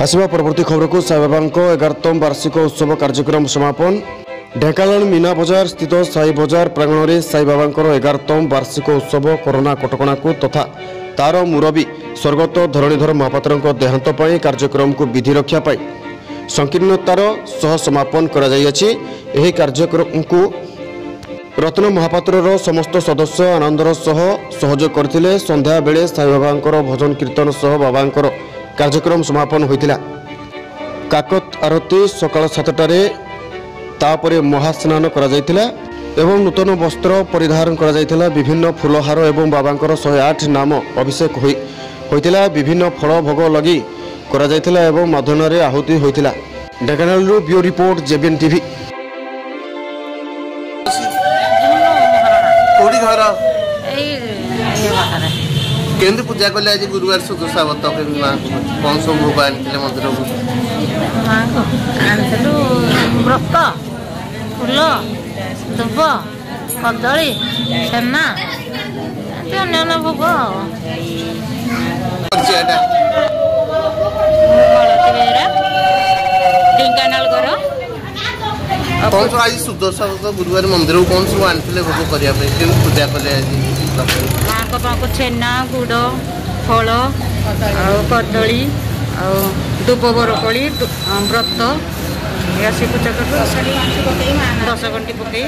आसवा परवर्ती खबर को साई बाबा 11तम वार्षिक उत्सव कार्यक्रम समापन। ढेंकानाल मीना बजार स्थित साई बजार प्रांगण में साई बाबा 11तम वार्षिक उत्सव कोरोना कटकणा को तथा तार मुरबी स्वर्गत धरणीधर महापात्र देहांत पर कार्यक्रम को विधि रक्षा संकीर्णतार सह समापन करा कार्यक्रम को रत्न महापात्र समस्त सदस्य आनंदर सह सहयोग करथिले। संध्या बेले साई बाबा भजन कीर्तन सह बाबा कार्यक्रम समापन होइतिला। काकत आरती सकाळ 7टारे तापरे महास्नान करा जायतिला एवं नूतन वस्त्र परिधान करा जायतिला। विभिन्न फूलहार एवं बाबा 108 नाम अभिषेक होइतिला। विभिन्न फल भोग लगी करा जायतिला एवं माधनरे आहुति होइतिला। ढेंकानालरू ब्यूरो रिपोर्ट जेबीएन टीवी। कोडी घर केंद्र पूजा कले आज गुरुवार सुदशा व्रत कौन सब भोग आनी मंदिर को व्रत फूल दुब कदली छेना अन्य भोग ढेंकानाल कौन सब आज सुदशा व्रत गुरुवार मंदिर को कौन सब आनी भोग करने पूजा कले आज छेना गुड़ फल कदली दुब बरकोली व्रत पूजा कर 10 घंटी पकई